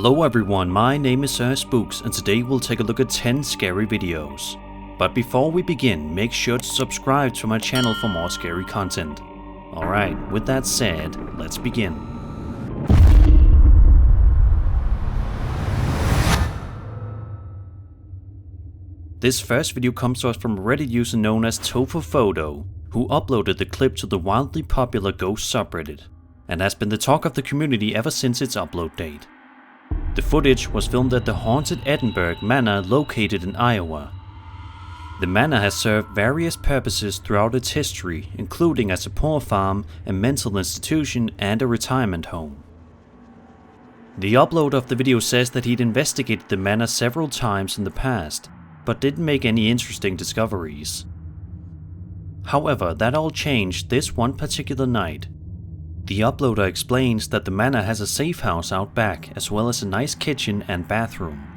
Hello everyone, my name is Spooks and today we'll take a look at 10 scary videos. But before we begin, make sure to subscribe to my channel for more scary content. Alright, with that said, let's begin. This first video comes to us from a Reddit user known as TofuPhoto, who uploaded the clip to the wildly popular ghost subreddit, and has been the talk of the community ever since its upload date. The footage was filmed at the haunted Edinburgh Manor located in Iowa. The manor has served various purposes throughout its history, including as a poor farm, a mental institution, and a retirement home. The upload of the video says that he'd investigated the manor several times in the past, but didn't make any interesting discoveries. However, that all changed this one particular night. The uploader explains that the manor has a safe house out back, as well as a nice kitchen and bathroom.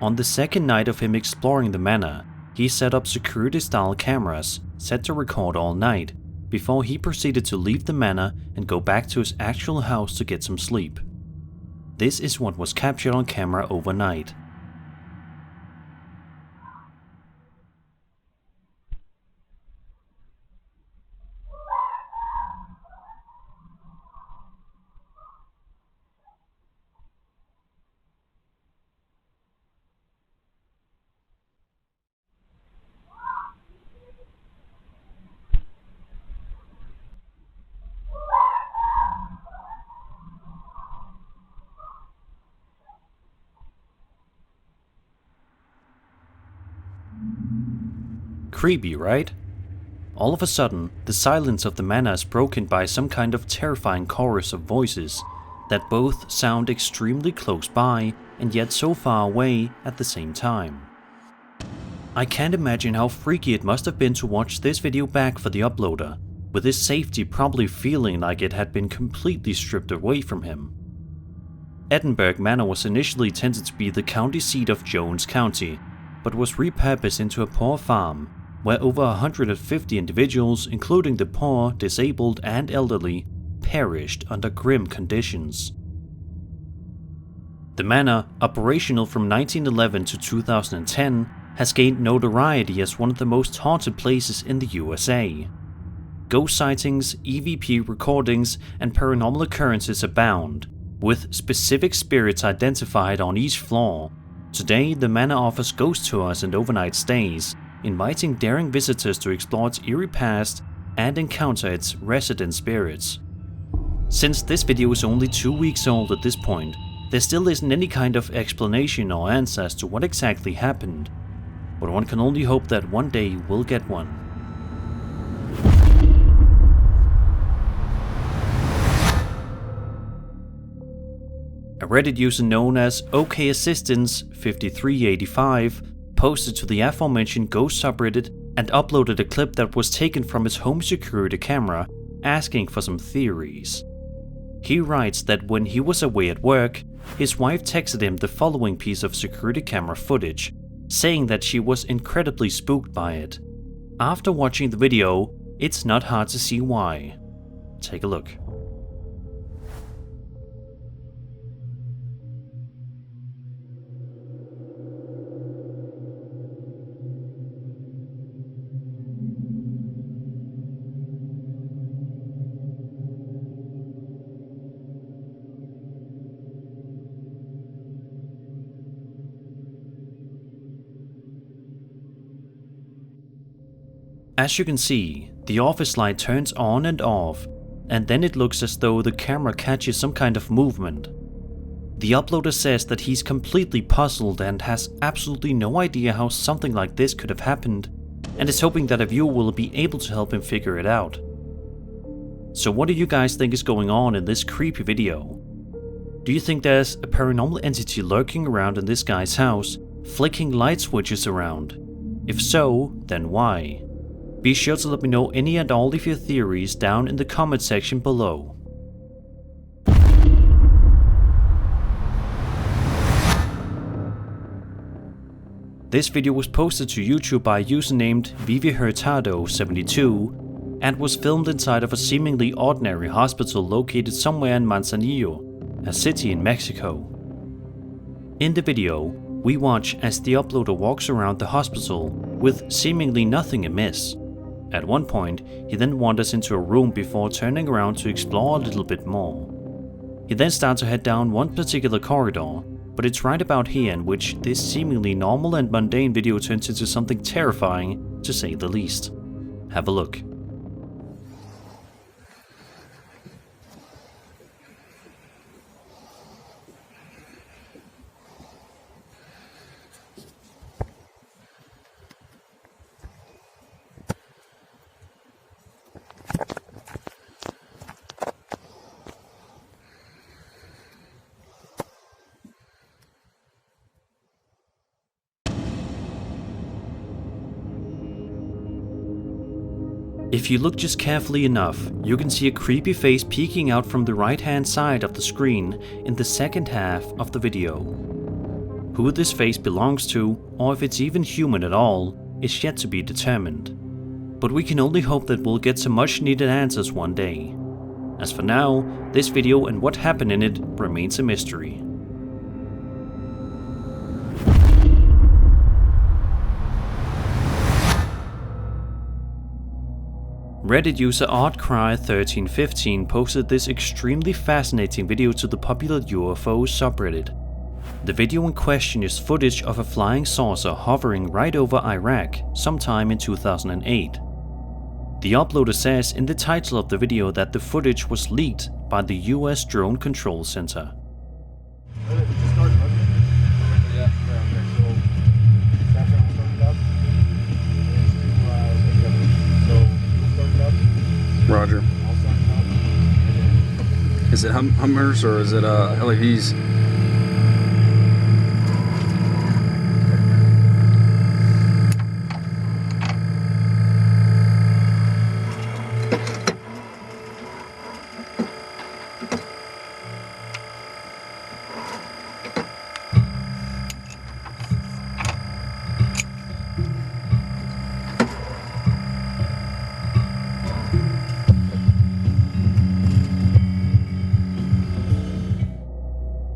On the second night of him exploring the manor, he set up security-style cameras, set to record all night, before he proceeded to leave the manor and go back to his actual house to get some sleep. This is what was captured on camera overnight. Creepy, right? All of a sudden, the silence of the manor is broken by some kind of terrifying chorus of voices that both sound extremely close by and yet so far away at the same time. I can't imagine how freaky it must have been to watch this video back for the uploader, with his safety probably feeling like it had been completely stripped away from him. Edinburgh Manor was initially intended to be the county seat of Jones County, but was repurposed into a poor farm, where over 150 individuals, including the poor, disabled, and elderly, perished under grim conditions. The manor, operational from 1911 to 2010, has gained notoriety as one of the most haunted places in the USA. Ghost sightings, EVP recordings, and paranormal occurrences abound, with specific spirits identified on each floor. Today, the manor offers ghost tours and overnight stays, inviting daring visitors to explore its eerie past and encounter its resident spirits. Since this video is only 2 weeks old at this point, there still isn't any kind of explanation or answer as to what exactly happened, but one can only hope that one day we'll get one. A Reddit user known as OKAssistance5385 posted to the aforementioned ghost subreddit and uploaded a clip that was taken from his home security camera, asking for some theories. He writes that when he was away at work, his wife texted him the following piece of security camera footage, saying that she was incredibly spooked by it. After watching the video, it's not hard to see why. Take a look. As you can see, the office light turns on and off, and then it looks as though the camera catches some kind of movement. The uploader says that he's completely puzzled and has absolutely no idea how something like this could have happened, and is hoping that a viewer will be able to help him figure it out. So what do you guys think is going on in this creepy video? Do you think there's a paranormal entity lurking around in this guy's house, flicking light switches around? If so, then why? Be sure to let me know any and all of your theories down in the comment section below. This video was posted to YouTube by a user named ViviHurtado72 and was filmed inside of a seemingly ordinary hospital located somewhere in Manzanillo, a city in Mexico. In the video, we watch as the uploader walks around the hospital with seemingly nothing amiss. At one point, he then wanders into a room before turning around to explore a little bit more. He then starts to head down one particular corridor, but it's right about here in which this seemingly normal and mundane video turns into something terrifying, to say the least. Have a look. If you look just carefully enough, you can see a creepy face peeking out from the right hand side of the screen in the second half of the video. Who this face belongs to, or if it's even human at all, is yet to be determined. But we can only hope that we'll get some much needed answers one day. As for now, this video and what happened in it remains a mystery. Reddit user OddCry1315 posted this extremely fascinating video to the popular UFO subreddit. The video in question is footage of a flying saucer hovering right over Iraq sometime in 2008. The uploader says in the title of the video that the footage was leaked by the US Drone Control Center. Roger. Is it Hummers or is it LAVs?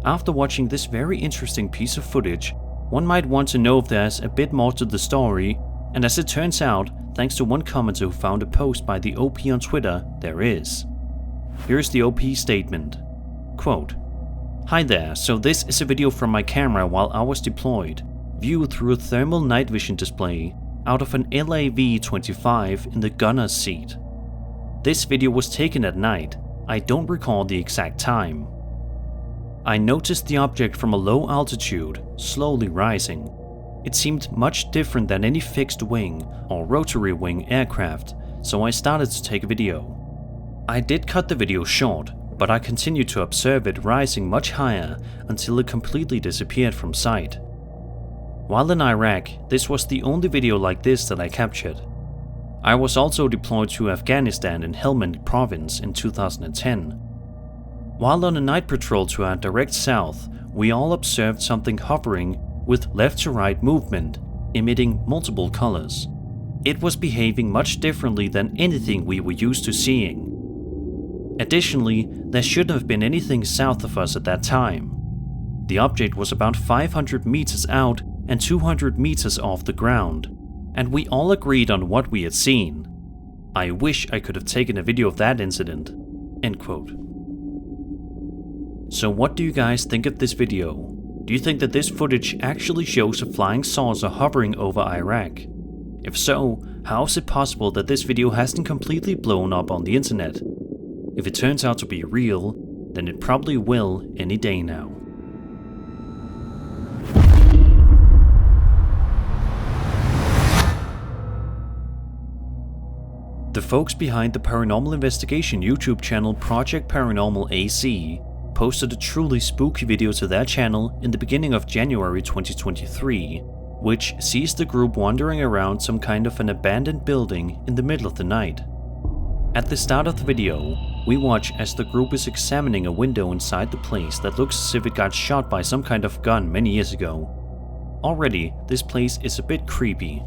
After watching this very interesting piece of footage, one might want to know if there's a bit more to the story, and as it turns out, thanks to one commenter who found a post by the OP on Twitter, there is. Here's the OP statement. Quote, "Hi there, so this is a video from my camera while I was deployed, viewed through a thermal night vision display out of an LAV-25 in the gunner's seat. This video was taken at night, I don't recall the exact time. I noticed the object from a low altitude, slowly rising. It seemed much different than any fixed wing or rotary wing aircraft, so I started to take a video. I did cut the video short, but I continued to observe it rising much higher until it completely disappeared from sight. While in Iraq, this was the only video like this that I captured. I was also deployed to Afghanistan in Helmand province in 2010. While on a night patrol to our direct south, we all observed something hovering with left to right movement, emitting multiple colors. It was behaving much differently than anything we were used to seeing. Additionally, there shouldn't have been anything south of us at that time. The object was about 500 meters out and 200 meters off the ground, and we all agreed on what we had seen. I wish I could have taken a video of that incident." End quote. So what do you guys think of this video? Do you think that this footage actually shows a flying saucer hovering over Iraq? If so, how is it possible that this video hasn't completely blown up on the internet? If it turns out to be real, then it probably will any day now. The folks behind the paranormal investigation YouTube channel Project Paranormal AC posted a truly spooky video to their channel in the beginning of January 2023, which sees the group wandering around some kind of an abandoned building in the middle of the night. At the start of the video, we watch as the group is examining a window inside the place that looks as if it got shot by some kind of gun many years ago. Already, this place is a bit creepy.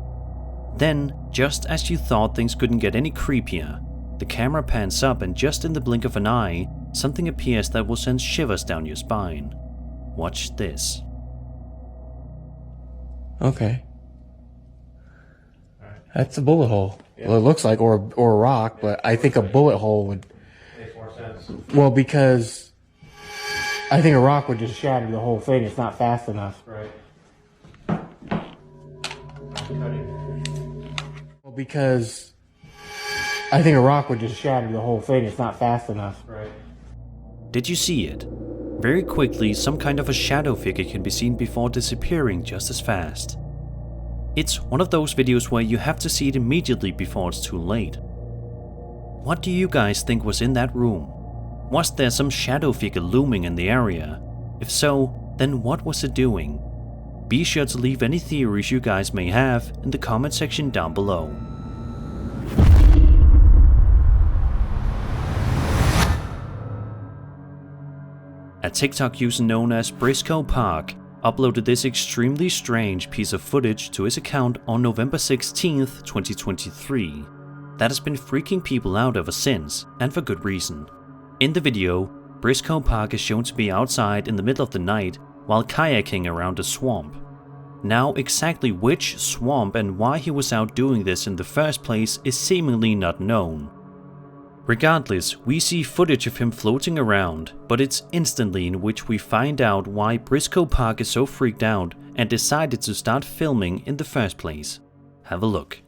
Then, just as you thought things couldn't get any creepier, the camera pans up and just in the blink of an eye, something appears that will send shivers down your spine. Watch this. Okay. That's a bullet hole. Yeah. Well, it looks like, or a rock, but I think a bullet hole would. Makes more sense. Well, because I think a rock would just shatter the whole thing. It's not fast enough. Right. Cutting. Well, because I think a rock would just shatter the whole thing. It's not fast enough. Right. Did you see it? Very quickly, some kind of a shadow figure can be seen before disappearing just as fast. It's one of those videos where you have to see it immediately before it's too late. What do you guys think was in that room? Was there some shadow figure looming in the area? If so, then what was it doing? Be sure to leave any theories you guys may have in the comment section down below. A TikTok user known as Briscoe Park uploaded this extremely strange piece of footage to his account on November 16th, 2023. That has been freaking people out ever since, and for good reason. In the video, Briscoe Park is shown to be outside in the middle of the night while kayaking around a swamp. Now, exactly which swamp and why he was out doing this in the first place is seemingly not known. Regardless, we see footage of him floating around, but it's instantly in which we find out why Briscoe Park is so freaked out and decided to start filming in the first place. Have a look.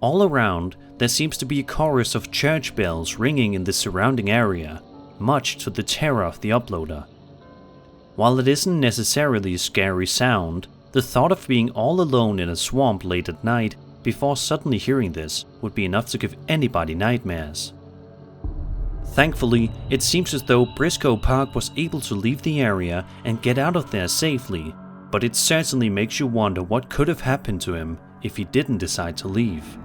All around, there seems to be a chorus of church bells ringing in the surrounding area, much to the terror of the uploader. While it isn't necessarily a scary sound, the thought of being all alone in a swamp late at night before suddenly hearing this would be enough to give anybody nightmares. Thankfully, it seems as though Briscoe Park was able to leave the area and get out of there safely, but it certainly makes you wonder what could have happened to him if he didn't decide to leave.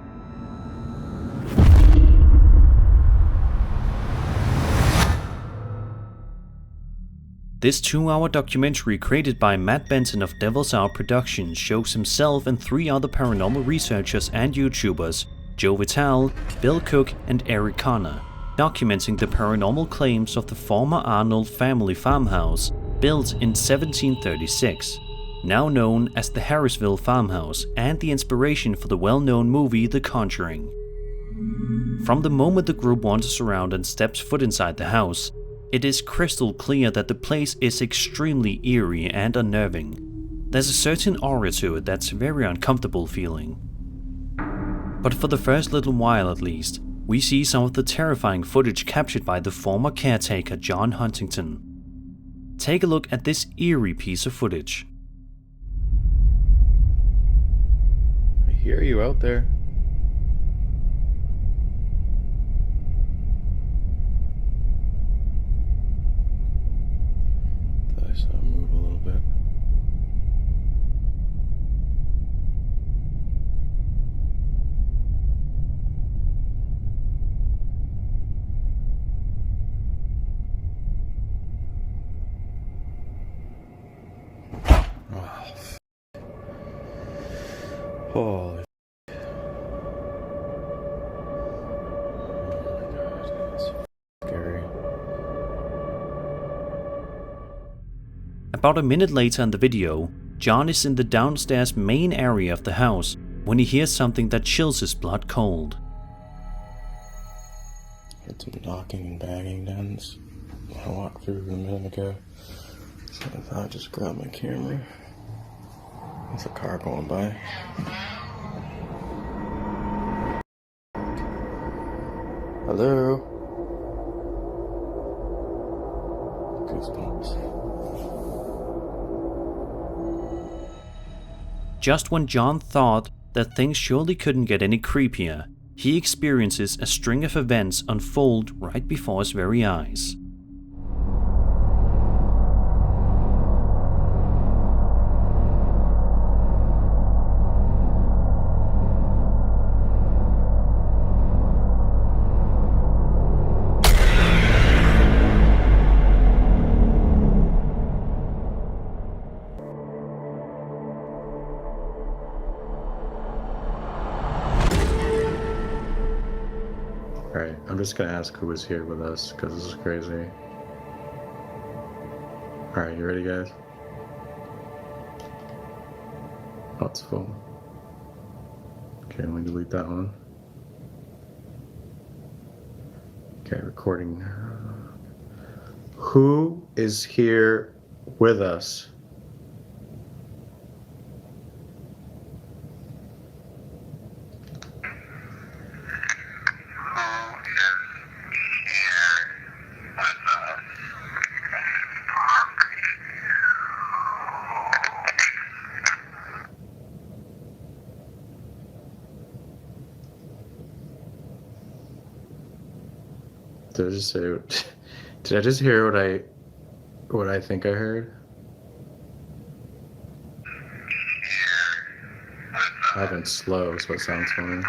This 2-hour documentary created by Matt Benson of Devil's Hour Productions shows himself and 3 other paranormal researchers and YouTubers, Joe Vitale, Bill Cook and Eric Connor, documenting the paranormal claims of the former Arnold family farmhouse built in 1736, now known as the Harrisville Farmhouse and the inspiration for the well-known movie The Conjuring. From the moment the group wanders around and steps foot inside the house, it is crystal clear that the place is extremely eerie and unnerving. There's a certain aura to it that's very uncomfortable feeling. But for the first little while at least, we see some of the terrifying footage captured by the former caretaker John Huntington. Take a look at this eerie piece of footage. I hear you out there. Thought I saw him move a little bit. Holy that's scary. About a minute later in the video, John is in the downstairs main area of the house when he hears something that chills his blood cold. Heard some knocking and banging down this when I walked through a minute ago. So I thought I'd just grab my camera. There's a car going by. Hello? Goosebumps. Just when John thought that things surely couldn't get any creepier, he experiences a string of events unfold right before his very eyes. Alright, I'm just gonna ask who was here with us, because this is crazy. Alright, you ready, guys? Oh, it's full. Okay, let me delete that one. Okay, recording. Who is here with us? Did I just say? Did I just hear what I think I heard? I went slow, so it sounds funny.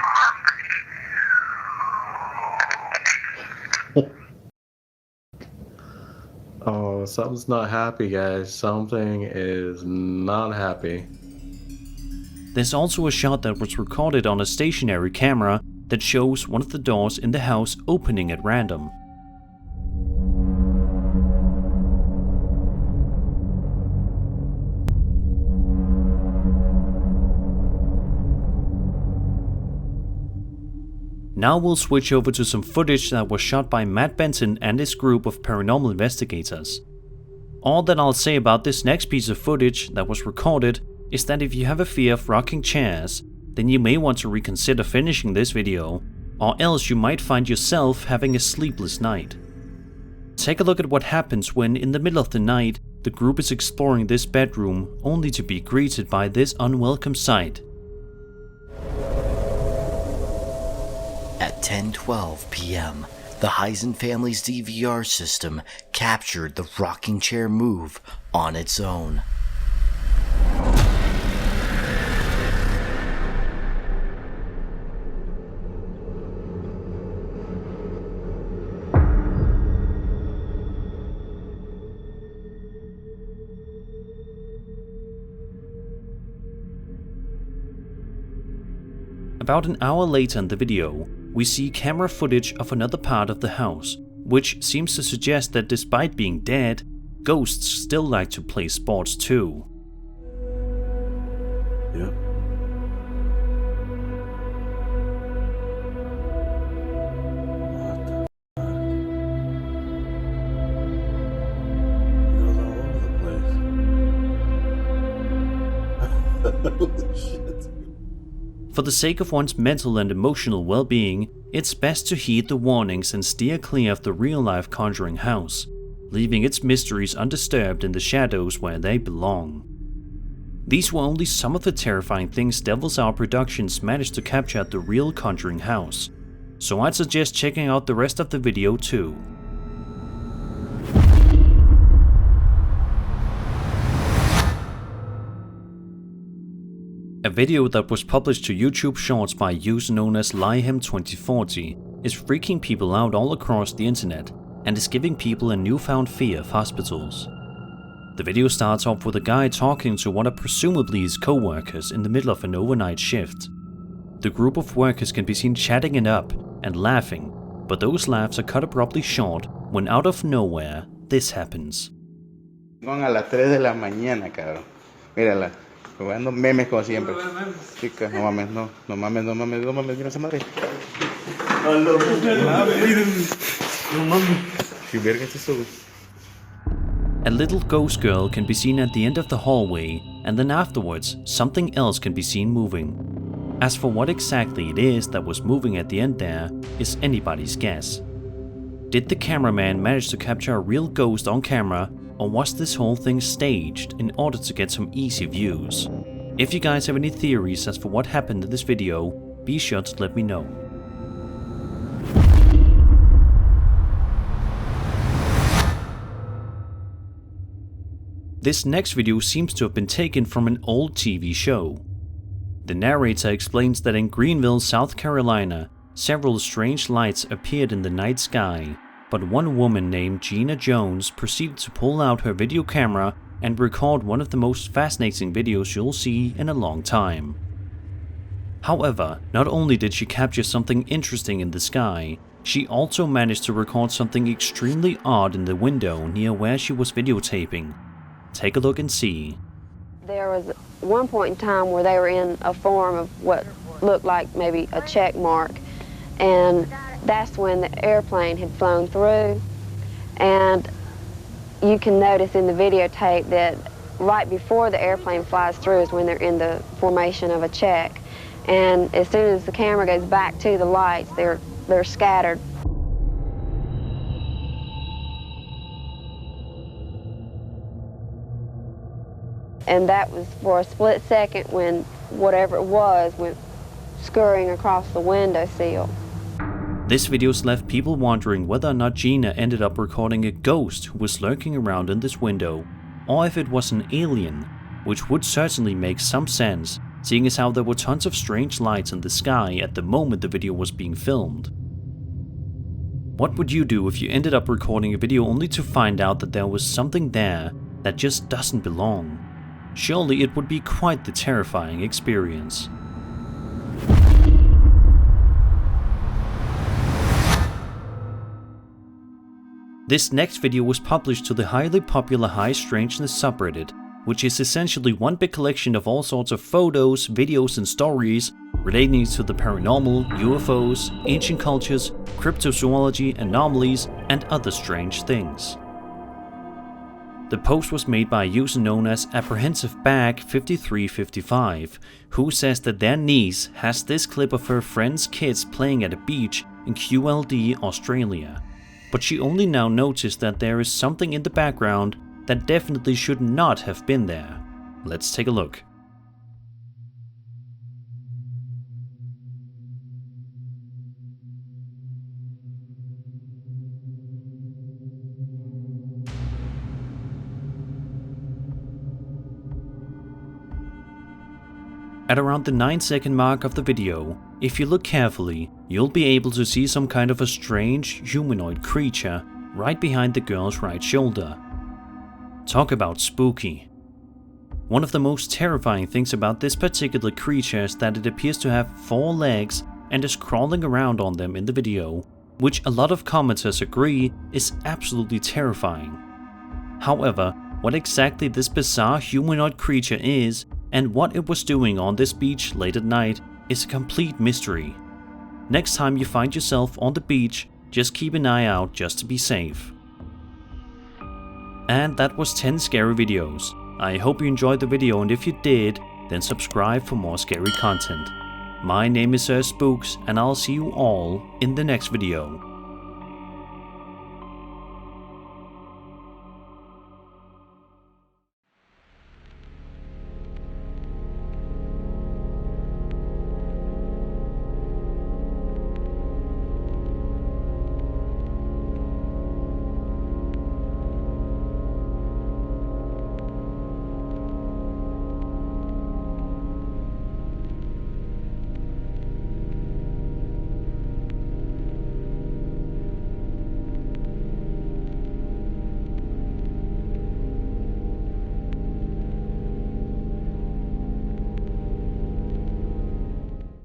Oh, something's not happy, guys. Something is not happy. There's also a shot that was recorded on a stationary camera that shows one of the doors in the house opening at random. Now we'll switch over to some footage that was shot by Matt Benson and his group of paranormal investigators. All that I'll say about this next piece of footage that was recorded is that if you have a fear of rocking chairs, then you may want to reconsider finishing this video, or else you might find yourself having a sleepless night. Take a look at what happens when, in the middle of the night, the group is exploring this bedroom only to be greeted by this unwelcome sight. At 10:12 p.m., the Heisen family's DVR system captured the rocking chair move on its own. About an hour later in the video, we see camera footage of another part of the house, which seems to suggest that despite being dead, ghosts still like to play sports too. Yep. For the sake of one's mental and emotional well-being, it's best to heed the warnings and steer clear of the real-life Conjuring house, leaving its mysteries undisturbed in the shadows where they belong. These were only some of the terrifying things Devil's Hour Productions managed to capture at the real Conjuring house, so I'd suggest checking out the rest of the video too. A video that was published to YouTube Shorts by a user known as Lyhem2040 is freaking people out all across the internet and is giving people a newfound fear of hospitals. The video starts off with a guy talking to one of presumably his co-workers in the middle of an overnight shift. The group of workers can be seen chatting it up and laughing, but those laughs are cut abruptly short when out of nowhere this happens. A las 3 de la mañana, cabrón. Mírala. Jugando memes como siempre. Chicas, no mames, no mames, mira esa madre. ¿Qué verga es eso, güey? A little ghost girl can be seen at the end of the hallway, and then afterwards, something else can be seen moving. As for what exactly it is that was moving at the end there, is anybody's guess. Did the cameraman manage to capture a real ghost on camera, or was this whole thing staged in order to get some easy views? If you guys have any theories as for what happened in this video, be sure to let me know. This next video seems to have been taken from an old TV show. The narrator explains that in Greenville, South Carolina, several strange lights appeared in the night sky, but one woman named Gina Jones proceeded to pull out her video camera and record one of the most fascinating videos you'll see in a long time. However, not only did she capture something interesting in the sky, she also managed to record something extremely odd in the window near where she was videotaping. Take a look and see. There was one point in time where they were in a form of what looked like maybe a check mark, and that's when the airplane had flown through. And you can notice in the videotape that right before the airplane flies through is when they're in the formation of a check. And as soon as the camera goes back to the lights, they're scattered. And that was for a split second when whatever it was went scurrying across the windowsill. This video's left people wondering whether or not Gina ended up recording a ghost who was lurking around in this window, or if it was an alien, which would certainly make some sense, seeing as how there were tons of strange lights in the sky at the moment the video was being filmed. What would you do if you ended up recording a video only to find out that there was something there that just doesn't belong? Surely it would be quite the terrifying experience. This next video was published to the highly popular High Strangeness subreddit, which is essentially one big collection of all sorts of photos, videos and stories relating to the paranormal, UFOs, ancient cultures, cryptozoology, anomalies, and other strange things. The post was made by a user known as ApprehensiveBag5355, who says that their niece has this clip of her friend's kids playing at a beach in QLD, Australia. But she only now noticed that there is something in the background that definitely should not have been there. Let's take a look. At around the 9-second mark of the video, if you look carefully, you'll be able to see some kind of a strange humanoid creature right behind the girl's right shoulder. Talk about spooky. One of the most terrifying things about this particular creature is that it appears to have 4 legs and is crawling around on them in the video, which a lot of commenters agree is absolutely terrifying. However, what exactly this bizarre humanoid creature is and what it was doing on this beach late at night is a complete mystery. Next time you find yourself on the beach, just keep an eye out just to be safe. And that was 10 scary videos. I hope you enjoyed the video, and if you did, then subscribe for more scary content. My name is Spooks, and I'll see you all in the next video.